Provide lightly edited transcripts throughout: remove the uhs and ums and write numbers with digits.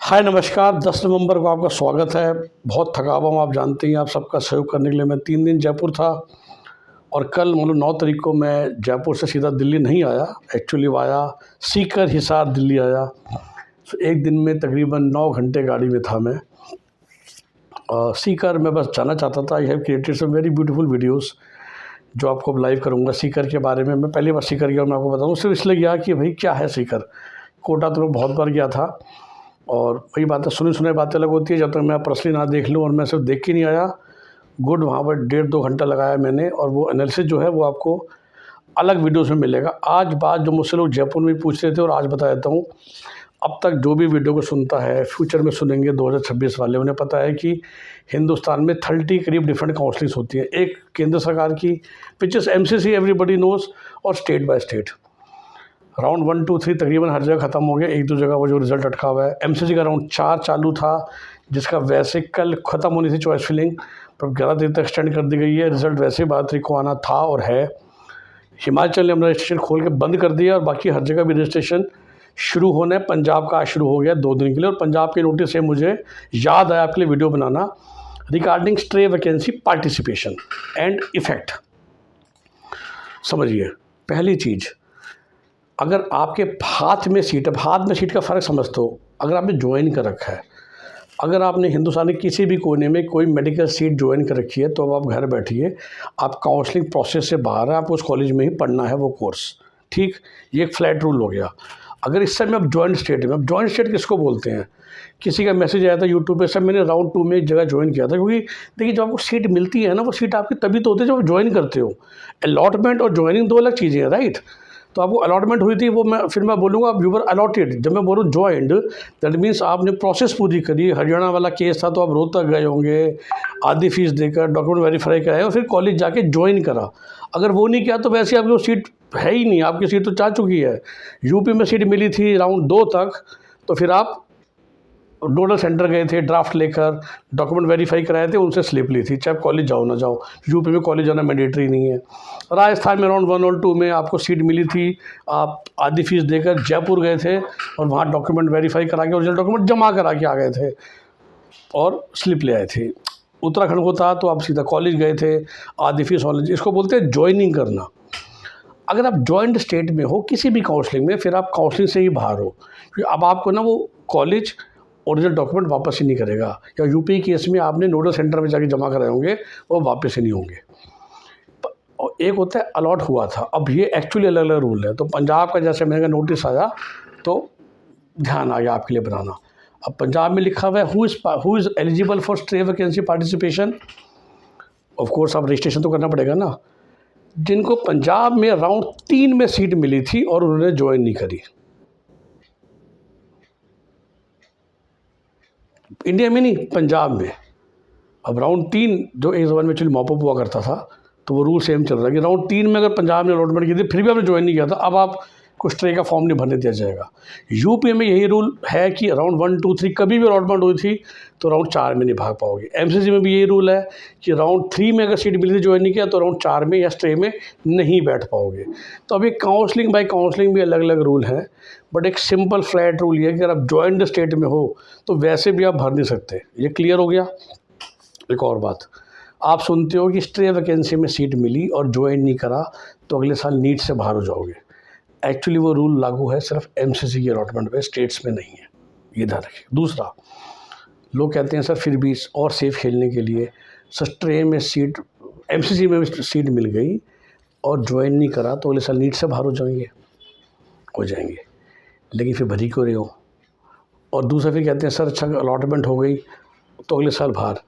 हाय नमस्कार। 10 नवंबर को आपका स्वागत है। बहुत थका हुआ हूँ, आप जानते ही। आप सबका सहयोग करने के लिए मैं 3 दिन जयपुर था और कल मतलब 9 तारीख को मैं जयपुर से सीधा दिल्ली नहीं आया, एक्चुअली वाया सीकर हिसार दिल्ली आया। तो एक दिन में तकरीबन 9 घंटे गाड़ी में था मैं। सीकर मैं बस जाना चाहता था। I have created some very beautiful videos जो आपको लाइव करूँगा सीकर के बारे में। मैं पहली बार सीकर गया, मैं आपको बताऊँ। सिर्फ इसलिए गया कि भाई क्या है सीकर। कोटा तो मैं बहुत बार गया था और वही बात है, सुनी सुनाई बातें अलग होती है। जब तक मैं पर्सनली ना देख लूँ, और मैं सिर्फ देख के नहीं आया, गुड वहाँ पर 1.5-2 घंटा लगाया मैंने। और वो एनालिसिस जो है वो आपको अलग वीडियोस में मिलेगा। आज बात जो मुझसे लोग जयपुर में पूछ रहे थे, और आज बता देता हूँ। अब तक जो भी वीडियो को सुनता है, फ्यूचर में सुनेंगे 2026 वाले, उन्हें पता है कि हिंदुस्तान में 30 करीब डिफरेंट काउंसलिंग्स होती है। एक केंद्र सरकार की which is MCC, everybody knows, और स्टेट बाय स्टेट। राउंड 1, 2, 3 तकरीबन हर जगह ख़त्म हो गया। 1-2 जगह वो जो रिज़ल्ट अटका हुआ है। MCC का राउंड 4 चालू था, जिसका वैसे कल ख़त्म होनी थी चॉइस फिलिंग, पर 11 दिन तक एक्सटेंड कर दी गई है। रिज़ल्ट वैसे 12 तारीख को आना था और है। हिमाचल ने अपना रजिस्ट्रेशन खोल के बंद कर दिया और बाकी हर जगह भी रजिस्ट्रेशन शुरू होना है। पंजाब का आज शुरू हो गया 2 दिन के लिए। और पंजाब के नोटिस से मुझे याद आया आपके लिए video banana regarding stray vacancy participation and effect. समझिए, पहली चीज़, अगर आपके हाथ में सीट, अब हाथ में सीट का फ़र्क समझते हो। अगर आपने ज्वाइन कर रखा है, अगर आपने हिंदुस्तान के किसी भी कोने में कोई मेडिकल सीट ज्वाइन कर रखी है, तो अब आप घर बैठिए। आप काउंसलिंग प्रोसेस से बाहर हैं, आपको उस कॉलेज में ही पढ़ना है वो कोर्स। ठीक, ये एक फ्लैट रूल हो गया। अगर इस समय अब जॉइंट स्टेट में, अब जॉइंट स्टेट किसको बोलते हैं? किसी का मैसेज आया था यूट्यूब पे, सब मैंने राउंड 2 में एक जगह ज्वाइन किया था। क्योंकि देखिए, जब आपको सीट मिलती है ना, वो सीट आपकी तभी तो होती है जब आप ज्वाइन करते हो। अलॉटमेंट और ज्वाइनिंग 2 अलग चीज़ें हैं, राइट? तो आपको अलॉटमेंट हुई थी, वो मैं बोलूँगा आप यू वर अलॉटेड। जब मैं बोलूँ ज्वाइंड, दैट मीन्स आपने प्रोसेस पूरी करी। हरियाणा वाला केस था तो आप रोहतक गए होंगे, आधी फीस देकर डॉक्यूमेंट वेरीफाई कराए और फिर कॉलेज जाके ज्वाइन करा। अगर वो नहीं किया तो वैसे आपकी वो सीट है ही नहीं, आपकी सीट तो जा चुकी है। यूपी में सीट मिली थी राउंड 2 तक, तो फिर आप नोडल सेंटर गए थे, ड्राफ्ट लेकर डॉक्यूमेंट वेरीफाई कराए थे, उनसे स्लिप ली थी, चाहे कॉलेज जाओ ना जाओ। यूपी में कॉलेज जाना मैंडेटरी नहीं है। राजस्थान में राउंड 1 और 2 में आपको सीट मिली थी, आप आधी फीस देकर जयपुर गए थे और वहाँ डॉक्यूमेंट वेरीफाई करा के ओरिजिनल डॉक्यूमेंट जमा करा के आ गए थे और स्लिप ले आए थे। उत्तराखंड को था तो आप सीधा कॉलेज गए थे, आधी फीस ऑनलाइन। इसको बोलते हैं ज्वाइनिंग करना। अगर आप जॉइंट स्टेट में हो किसी भी काउंसलिंग में, फिर आप काउंसलिंग से ही बाहर हो, क्योंकि अब आपको ना वो कॉलेज ओरिजिनल डॉक्यूमेंट वापस ही नहीं करेगा। या यूपी केस में आपने नोडल सेंटर में जाके जमा कराए होंगे, वो वापस ही नहीं होंगे। और एक होता है अलॉट हुआ था, अब ये एक्चुअली अलग अलग रूल है। तो पंजाब का जैसे मैंने नोटिस आया तो ध्यान आ गया आपके लिए बनाना। अब पंजाब में लिखा हुआ है who is eligible for stray vacancy participation. Of course आप रजिस्ट्रेशन तो करना पड़ेगा ना। जिनको पंजाब में राउंड 3 में सीट मिली थी और उन्होंने ज्वाइन नहीं करी, इंडिया में नहीं, पंजाब में। अब राउंड 3 जो एक ज़माने में एक्चुअली मॉपअप हुआ करता था, तो वो रूल सेम चल रहा है कि राउंड 3 में अगर पंजाब ने अलॉटमेंट की थी फिर भी आपने ज्वाइन नहीं किया था, अब आप कुछ स्ट्रे का फॉर्म नहीं भरने दिया जाएगा। यूपी में यही रूल है कि राउंड 1, 2, 3 कभी भी अलॉटमेंट हुई थी तो राउंड 4 में नहीं भाग पाओगे। MCC में भी यही रूल है कि राउंड 3 में अगर सीट मिली थी ज्वाइन नहीं किया तो राउंड 4 में या स्ट्रे में नहीं बैठ पाओगे। तो अभी काउंसलिंग बाय काउंसलिंग भी अलग अलग रूल हैं, बट एक सिंपल फ्लैट रूल ये है कि अगर आप जॉइंट स्टेट में हो तो वैसे भी आप भर नहीं सकते। ये क्लियर हो गया। एक और बात, आप सुनते हो कि स्ट्रे वैकेंसी में सीट मिली और ज्वाइन नहीं करा तो अगले साल नीट से बाहर हो जाओगे। एक्चुअली वो रूल लागू है सिर्फ MCC की अलॉटमेंट पे, स्टेट्स में नहीं है, ये ध्यान रखिए। दूसरा, लोग कहते हैं सर फिर भी और सेफ खेलने के लिए सर स्ट्रे में सीट, MCC में सीट मिल गई और ज्वाइन नहीं करा तो अगले साल नीट से बाहर हो जाएंगे, लेकिन फिर भरी क्यों रहे हो? और दूसरा फिर कहते हैं सर अच्छा अलॉटमेंट हो गई तो अगले साल बाहर।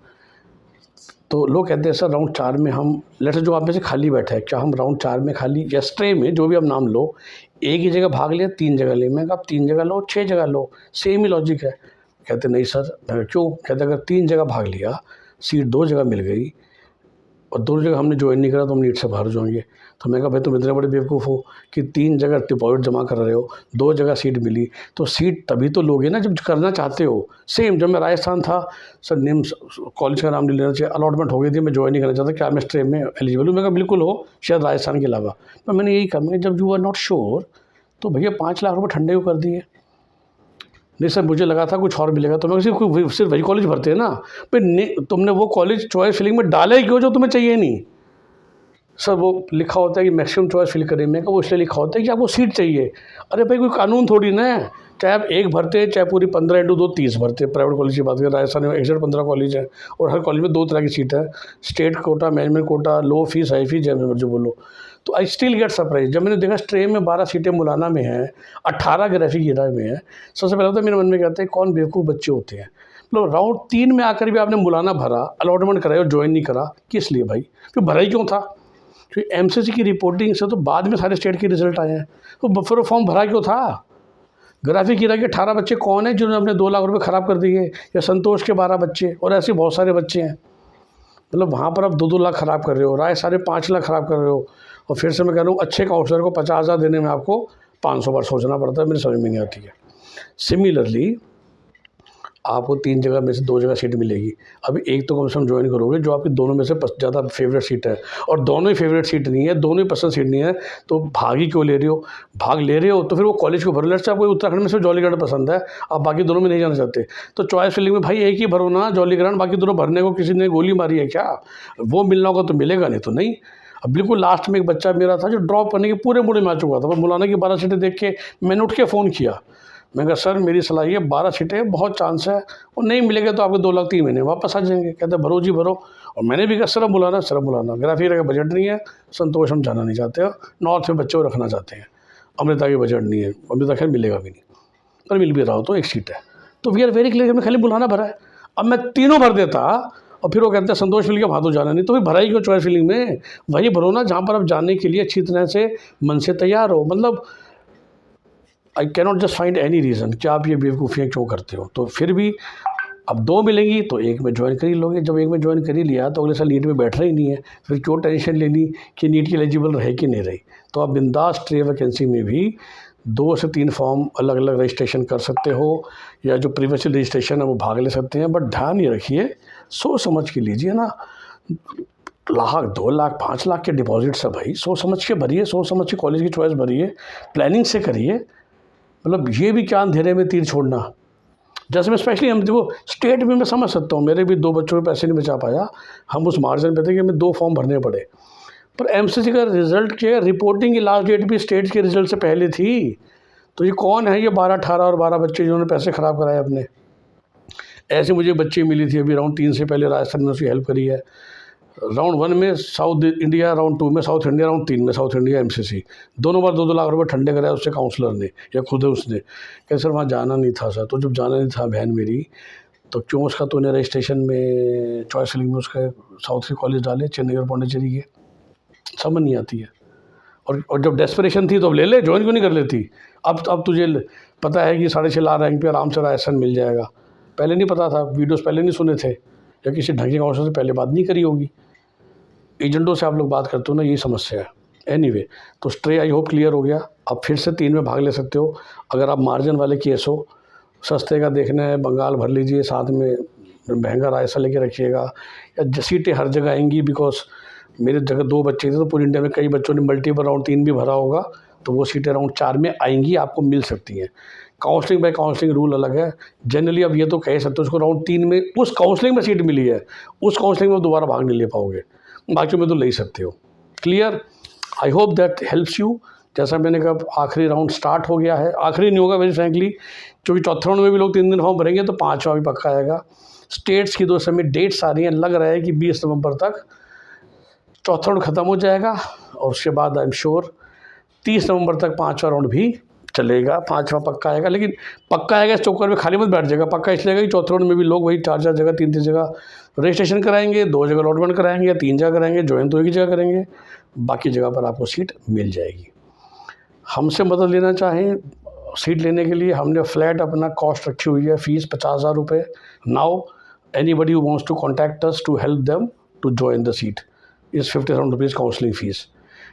तो लोग कहते हैं सर राउंड 4 में हम लेट्स जो आप में से खाली बैठा है, क्या हम राउंड 4 में खाली या स्ट्रे में, जो भी आप नाम लो, एक ही जगह भाग लिया 3 जगह ले। मैं आप 3 जगह लो, 6 जगह लो, सेम ही लॉजिक है। कहते नहीं सर। क्यों? कहते अगर 3 जगह भाग लिया, सीट 2 जगह मिल गई और 2 जगह हमने ज्वाइन नहीं करा तो हम नीट से बाहर हो जाएंगे। तो मैं कहा भाई तुम इतने बड़े बेवकूफ़ हो कि 3 जगह डिपॉजिट जमा कर रहे हो, 2 जगह सीट मिली, तो सीट तभी तो लोगे ना जब करना चाहते हो। सेम जब मैं राजस्थान था, सर नेम कॉलेज का नाम नहीं लेना चाहिए, अलॉटमेंट हो गई थी, मैं ज्वाइन नहीं करना चाहता, क्या मैं स्ट्रीम में एलिजिबल हूँ? मैं कहा बिल्कुल हो, शायद राजस्थान के अलावा। पर मैंने यही कहा, मैं जब यू आर नॉट श्योर तो भैया 5 लाख रुपये ठंडे को कर दिए। नहीं सर मुझे लगा था कुछ और मिलेगा, तो मैं सिर्फ वही कॉलेज भरते हैं ना, फिर तुमने वो कॉलेज चॉइस फिलिंग में डाला ही क्यों जो तुम्हें चाहिए नहीं। सर वो लिखा होता है कि मैक्सिमम चॉइस फिल करें, मैं वो इसलिए लिखा होता है कि आपको सीट चाहिए। अरे भाई कोई कानून थोड़ी ना है, चाहे आप एक भरते हैं चाहे पूरी 15x2 30 भरते हैं। प्राइवेट कॉलेज की बात करें, राजस्थान में 61-15 कॉलेज हैं और हर कॉलेज में 2 तरह की सीट है, स्टेट कोटा, मैनेजमेंट कोटा, लो फीस, हाई फीस, जैसे मर्जी बोलो। तो आई स्टिल गेट सरप्राइज जब मैंने देखा स्ट्रीम में 12 सीटें मुलाना में हैं, 18 ग्राफिक गिरा में है। सबसे पहले तो मेरे मन में कहते हैं कौन बेवकूफ़ बच्चे होते हैं, मतलब राउंड 3 में आकर भी आपने मुलाना भरा, अलॉटमेंट कराया और ज्वाइन नहीं करा, किस लिए भाई, फिर भरा ही क्यों था। फिर एमसीसी की रिपोर्टिंग से तो बाद में सारे स्टेट के रिजल्ट आए हैं, तो फिर फॉर्म भरा क्यों था। ग्राफिक गिरा के 18 बच्चे कौन है जिन्होंने अपने 2 लाख रुपए ख़राब कर दिए, या संतोष के 12 बच्चे, और ऐसे बहुत सारे बच्चे हैं। मतलब वहाँ पर आप 2-2 लाख ख़राब कर रहे हो, राय सारे 5 लाख ख़राब कर रहे हो। और फिर से मैं कह रहा हूँ अच्छे काउंसलर को 50,000 देने में आपको 500 बार सोचना पड़ता है, मेरी समझ में नहीं आती है। सिमिलरली आपको 3 जगह में से 2 जगह सीट मिलेगी, अभी एक तो कम से कम ज्वाइन करोगे जो आपकी दोनों में से ज़्यादा फेवरेट सीट है, और दोनों ही फेवरेट सीट नहीं है, दोनों ही पसंद सीट नहीं है, तो भाग ही क्यों ले रहे हो। भाग ले रहे हो तो फिर वो कॉलेज को भरो। लेट्स से आपको उत्तराखंड में सिर्फ जॉलीग्रांट पसंद है, आप बाकी दोनों में नहीं जाना चाहते, तो चॉइस फिलिंग में भाई एक ही भरो ना जॉलीग्रांट, बाकी दोनों भरने को किसी ने गोली मारी है क्या, वो मिलना होगा तो मिलेगा, नहीं तो नहीं। अब बिल्कुल लास्ट में एक बच्चा मेरा था जो ड्रॉप करने के पूरे मूड में आ चुका था, पर मुलाना की 12 सीटें देख के मैंने उठ के फ़ोन किया, मैं कहा सर मेरी सलाह ये 12 सीटें बहुत चांस है, और नहीं मिलेगा तो आपके 2 लाख 3 महीने वापस आ जाएंगे। कहते भरो जी भरो। और मैंने भी कहा सिर्फ बुलाना ग्राफिक का बजट नहीं है, संतोष हम जाना नहीं चाहते हो, नॉर्थ में बच्चे को रखना चाहते हैं, अमृता की बजट नहीं है, अमृता खैर मिलेगा भी नहीं, पर मिल भी रहा हो तो एक सीट है। तो वी आर वेरी क्लियर, हमने खाली बुलाना भरा है। अब मैं तीनों भर देता और फिर वो कहते हैं संतोष मिल गया वहाँ तो जाना नहीं, तो फिर भरा ही क्यों चॉइस फिलिंग में, वही भरो ना जहाँ पर आप जाने के लिए अच्छी तरह से मन से तैयार हो। मतलब I cannot just find any reason कि आप ये बेवकूफ़ियाँ क्यों करते हो। तो फिर भी अब 2 मिलेंगी तो एक में ज्वाइन कर ही लोगे, जब एक में ज्वाइन कर ही लिया तो अगले साल नीट में बैठ रहा ही नहीं है, फिर क्यों टेंशन लेनी कि नीट की एलिजिबल रहे कि नहीं रही। तो आप बिंदास ट्रे वैकेंसी में भी 2 से 3 फॉर्म अलग अलग रजिस्ट्रेशन कर सकते हो, या जो प्रीवियस रजिस्ट्रेशन है वो भाग ले सकते हैं, बट ध्यान ये रखिए सोच समझ के लीजिए ना। लाख 2 लाख 5 लाख के डिपॉजिट्स है भाई, सोच समझ के भरिए, सोच समझ के कॉलेज की चॉइस भरिए, प्लानिंग से करिए। मतलब ये भी क्या अंधेरे में तीर छोड़ना। जैसे मैं स्पेशली हम देखो स्टेट में मैं समझ सकता हूँ, मेरे भी 2 बच्चों के पैसे नहीं बचा पाया, हम उस मार्जिन पे थे कि हमें 2 फॉर्म भरने पड़े, पर एमसीसी का रिज़ल्ट के रिपोर्टिंग की लास्ट डेट भी स्टेट के रिज़ल्ट से पहले थी। तो ये कौन है ये 12, 18 और 12 बच्चे जिन्होंने पैसे ख़राब कराए अपने। ऐसे मुझे बच्ची मिली थी अभी राउंड 3 से पहले, राजस्थान में उसकी हेल्प करी है। राउंड 1 में साउथ इंडिया, राउंड 2 में साउथ इंडिया, राउंड 3 में साउथ इंडिया एमसीसी, दोनों बार 2-2 लाख रुपए ठंडे कराए उससे काउंसलर ने या खुद उसने। कह सर वहाँ जाना नहीं था सर, तो जब जाना नहीं था बहन मेरी, तो क्यों उसका तूने रजिस्ट्रेशन में चॉइस फिलिंग में उसका साउथ के कॉलेज डाले, चेन्नई और पौंडीचेरी के, समझ नहीं आती है। और जब डेस्परेशन थी तो अब ले ले, ज्वाइन क्यों नहीं कर लेती। अब तुझे पता है कि 6.5 लाख रैंक पे आराम से राजस्थान मिल जाएगा, पहले नहीं पता था, वीडियोस पहले नहीं सुने थे, या किसी ढंग के काउंसलर से पहले बात नहीं करी होगी। एजेंटों से आप लोग बात करते हो ना, यही समस्या है। एनीवे तो स्ट्रे आई होप क्लियर हो गया। अब फिर से 3 में भाग ले सकते हो अगर आप मार्जिन वाले केस हो, सस्ते का देखना है बंगाल भर लीजिए, साथ में महंगा रायसा लेके रखिएगा, या सीटें हर जगह आएंगी। बिकॉज मेरे जगह 2 बच्चे थे तो पूरे इंडिया में कई बच्चों ने मल्टीपल राउंड 3 भी भरा होगा, तो वो सीटें राउंड 4 में आएंगी, आपको मिल सकती हैं। काउंसलिंग बाय काउंसलिंग रूल अलग है। जनरली अब ये तो कह सकते हो उसको राउंड 3 में उस काउंसलिंग में सीट मिली है, उस काउंसलिंग में दोबारा भाग नहीं ले पाओगे, बाकी में तो ले ही सकते हो। Clear, I hope that helps you. जैसा मैंने कहा आखिरी राउंड स्टार्ट हो गया है, आखिरी नहीं होगा वेरी फ्रैंकली, क्योंकि चौथे राउंड में भी लोग 3 दिन फॉर्म भरेंगे तो 5वां भी पक्का आएगा। स्टेट्स की 2 समय डेट्स आ रही हैं, लग रहा है कि 20 नवंबर तक चौथा राउंड ख़त्म हो जाएगा, और उसके बाद आई एम श्योर 30 नवंबर तक 5वां राउंड भी चलेगा, 5वां पक्का आएगा। लेकिन पक्का आएगा इस चक्कर में खाली मत बैठ जाएगा, पक्का इसलिए आएगा कि चौथे राउंड में भी लोग वही 4-4 जगह 3-3 जगह रजिस्ट्रेशन कराएंगे, 2 जगह अलॉटमेंट कराएंगे, या 3 जगह कराएंगे, ज्वाइन तो एक ही जगह करेंगे, बाकी जगह पर आपको सीट मिल जाएगी। हमसे मदद लेना चाहें सीट लेने के लिए, हमने फ्लैट अपना कॉस्ट रखी हुई है, फ़ीस 50,000 रुपये। Now anybody who wants to contact us to help them to join the seat is 50,000 rupees counselling fees.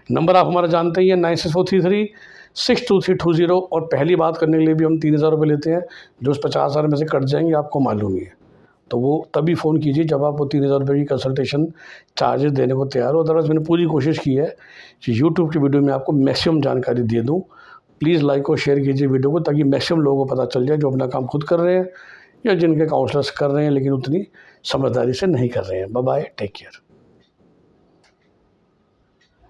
Number आप हमारा जानते ही है 9643362320, और पहली बात करने के लिए भी हम 3,000 रुपये लेते हैं, जो उस 50,000 में से कट जाएंगे आपको मालूम ही है। तो वो तभी फ़ोन कीजिए जब आप वो 3,000 रुपये की कंसल्टेशन चार्जेस देने को तैयार हो। अदरवाइज़ मैंने पूरी कोशिश की है कि यूट्यूब की वीडियो में आपको मैक्सिमम जानकारी दे दूँ, प्लीज़ लाइक और शेयर कीजिए वीडियो को, ताकि मैक्सिमम लोगों को पता चल जाए जो अपना काम खुद कर रहे हैं या जिनके काउंसलर्स कर रहे हैं लेकिन उतनी समझदारी से नहीं कर रहे हैं। Bye bye, take care.